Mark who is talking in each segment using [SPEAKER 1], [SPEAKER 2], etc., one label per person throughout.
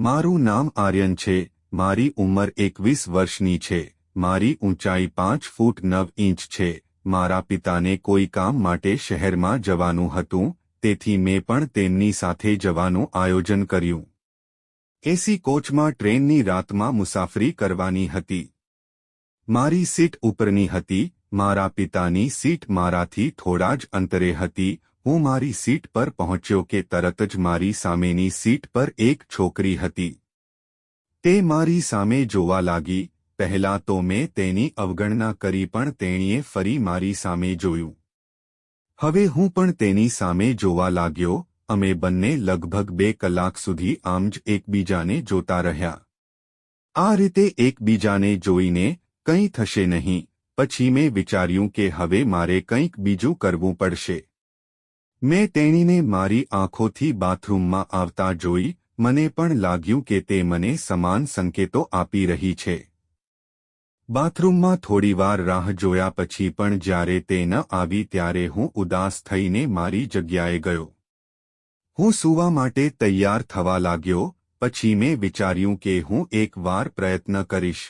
[SPEAKER 1] મારું નામ આર્યન છે, મારી ઉંમર 21 વર્ષની છે, મારી ઊંચાઈ 5 ફૂટ 9 ઇંચ છે, મારા પિતાને કોઈ કામ માટે શહેરમાં જવાનું હતું, તેથી મેં પણ તેમની સાથે જવાનું આયોજન કર્યું. એસી કોચમાં ટ્રેનની રાતમાં મુસાફરી કરવાની હતી. મારી સીટ ઉપરની હતી, મારા પિતાની સીટ મારાથી થોડા જ અંતરે હતી. હું મારી સીટ પર પહોંચ્યો કે તરત જ મારી સામેની સીટ પર એક છોકરી હતી. તે મારી સામે જોવા લાગી. પહેલાં તો મેં તેની અવગણના કરી, પણ તેણીએ ફરી મારી સામે જોયું. હવે હું પણ તેની સામે જોવા લાગ્યો. અમે બંને લગભગ 2 કલાક સુધી આમ જ એકબીજાને જોતા રહ્યા. આ રીતે એકબીજાને જોઈને કંઈ થશે નહીં. પછી મેં વિચાર્યું કે હવે મારે કંઈક બીજું કરવું પડશે. મેં તેણીને મારી આંખોથી બાથરૂમમાં આવતા જોઈ. મને પણ લાગ્યું કે તે મને સમાન સંકેતો આપી રહી છે. બાથરૂમમાં થોડીવાર રાહ જોયા પછી પણ જ્યારે તે ન આવી ત્યારે હું ઉદાસ થઈને મારી જગ્યાએ ગયો. હું સૂવા માટે તૈયાર થવા લાગ્યો. પછી મેં વિચાર્યું કે હું એક વાર પ્રયત્ન કરીશ.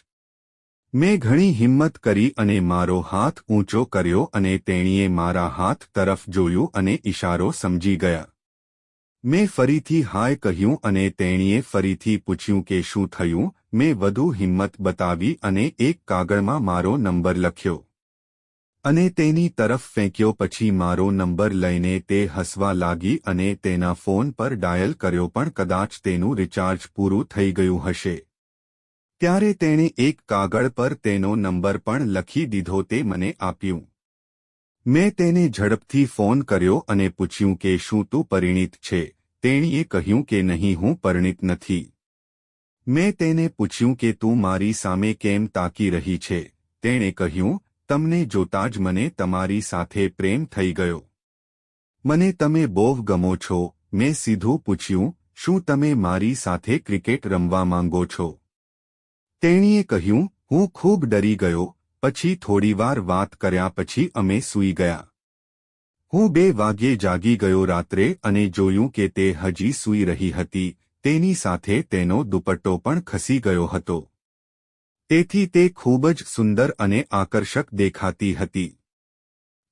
[SPEAKER 1] મેં ઘણી હિંમત કરી અને મારો હાથ ઊંચો કર્યો અને તેણીએ મારા હાથ તરફ જોયું અને ઇશારો સમજી ગયા. મેં ફરીથી હાય કહ્યું અને તેણીએ ફરીથી પૂછ્યું કે શું થયું. મેં વધુ હિંમત બતાવી અને એક કાગળમાં મારો નંબર લખ્યો અને તેની તરફ ફેંક્યો. પછી મારો નંબર લઈને તે હસવા લાગી અને તેના ફોન પર ડાયલ કર્યો, પણ કદાચ તેનું રિચાર્જ પૂરું થઈ ગયું હશે. ત્યારે તેણે એક કાગળ પર તેનો નંબર પણ લખી દીધો. તે મને આપ્યું. મેં તેને ઝડપથી ફોન કર્યો અને પૂછ્યું કે શું તું પરિણીત છે. તેણીએ કહ્યું કે નહીં, હું પરિણીત નથી. મેં તેને પૂછ્યું કે તું મારી સામે કેમ તાકી રહી છે. તેણે કહ્યું, તમને જોતા જ મને તમારી સાથે પ્રેમ થઈ ગયો. મને તમે બહુ ગમો છો. મેં સીધું પૂછ્યું, શું તમે મારી સાથે ક્રિકેટ રમવા માંગો છો? તેણીએ કહ્યું, હું ખૂબ ડરી ગયો. પછી થોડીવાર વાત કર્યા પછી અમે સૂઈ ગયા. હું 2 વાગ્યે જાગી ગયો રાત્રે અને જોયું કે તે હજી સૂઈ રહી હતી. તેની સાથે તેનો દુપટ્ટો પણ ખસી ગયો હતો. તેથી તે ખૂબ જ સુંદર અને આકર્ષક દેખાતી હતી.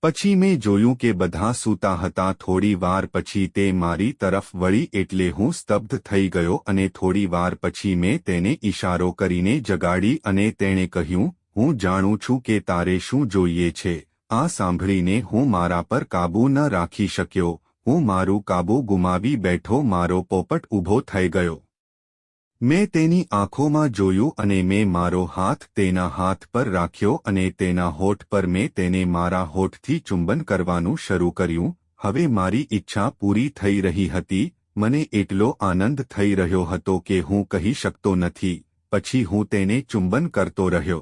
[SPEAKER 1] પછી મેં જોયું કે બધા સૂતા હતા. થોડી વાર પછી તે મારી તરફ વળી એટલે હું સ્તબ્ધ થઈ ગયો અને થોડી વાર પછી મેં તેને ઇશારો કરીને જગાડી અને તેણે કહ્યું, હું જાણું છું કે તારે શું જોઈએ છે. આ સાંભળીને હું મારા પર કાબૂ ન રાખી શક્યો. હું મારું કાબૂ ગુમાવી બેઠો. મારો પોપટ ઊભો થઈ ગયો. મેં તેની આંખોમાં જોયું અને મેં મારો હાથ તેના હાથ પર રાખ્યો અને તેના હોઠ પર મેં તેને મારા હોઠથી ચુંબન કરવાનું શરૂ કર્યું. હવે મારી ઈચ્છા પૂરી થઈ રહી હતી. મને એટલો આનંદ થઈ રહ્યો હતો કે હું કહી શકતો નથી. પછી હું તેને ચુંબન કરતો રહ્યો.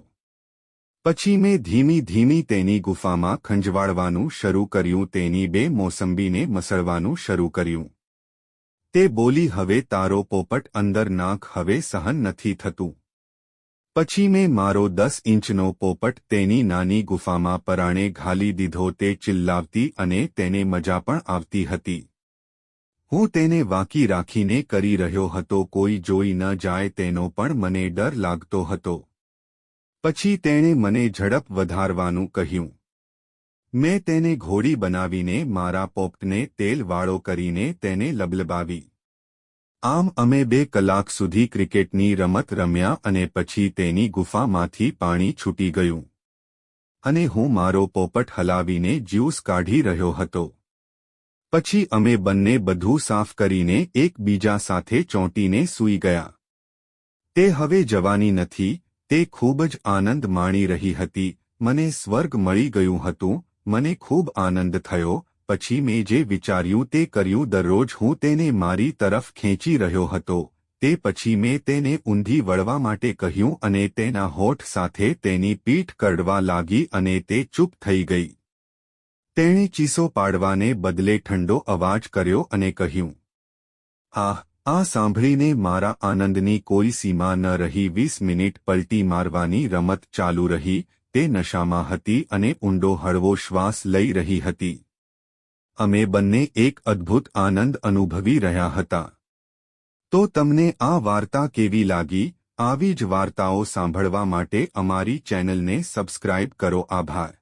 [SPEAKER 1] પછી મેં ધીમી ધીમી તેની ગુફામાં ખંજવાળવાનું શરૂ કર્યું. તેની 2 મોસંબીને મસળવાનું શરૂ કર્યું. તે બોલી, હવે તારો પોપટ અંદર નાખ, હવે સહન નથી થતું. પછી મેં મારો 10 ઇંચનો પોપટ તેની નાની ગુફામાં પરાણે ઘાલી દીધો. તે ચિલ્લાવતી અને તેને મજા પણ આવતી હતી. હું તેને વાંકી રાખીને કરી રહ્યો હતો. કોઈ જોઈ ન જાય તેનો પણ મને ડર લાગતો હતો. પછી તેણે મને ઝડપ વધારવાનું કહ્યું. મેં તેને ઘોડી બનાવીને મારા પોપટને તેલવાળો કરીને તેને લબલબાવી. આમ અમે 2 કલાક સુધી ક્રિકેટની રમત રમ્યા અને પછી તેની ગુફામાંથી પાણી છૂટી ગયું અને હું મારો પોપટ હલાવીને જ્યુસ કાઢી રહ્યો હતો. પછી અમે બંને બધું સાફ કરીને એકબીજા સાથે ચોંટીને સૂઈ ગયા. તે હવે જવાની નથી. તે ખૂબ જ આનંદ માણી રહી હતી. મને સ્વર્ગ મળી ગયું હતું. મને ખૂબ આનંદ થયો. પછી મેં જે વિચાર્યું તે કર્યું. દરરોજ હું તેને મારી તરફ ખેંચી રહ્યો હતો. તે પછી મેં તેને ઊંધી વળવા માટે કહ્યું અને તેના હોઠ સાથે તેની પીઠ કરડવા લાગી અને તે ચૂપ થઈ ગઈ. તેણે ચીસો પાડવાને બદલે ઠંડો અવાજ કર્યો અને કહ્યું, આહ! આ સાંભળીને મારા આનંદની કોઈ સીમા ન રહી. 20 મિનિટ પલટી મારવાની રમત ચાલુ રહી. તે નશામાં હતી અને ઊંડો હળવો શ્વાસ લઈ રહી હતી. અમે બંને એક અદ્ભુત આનંદ અનુભવી રહ્યા હતા. તો તમને આ વાર્તા કેવી લાગી? આવી જ વાર્તાઓ સાંભળવા માટે અમારી ચેનલને સબસ્ક્રાઇબ કરો. આભાર.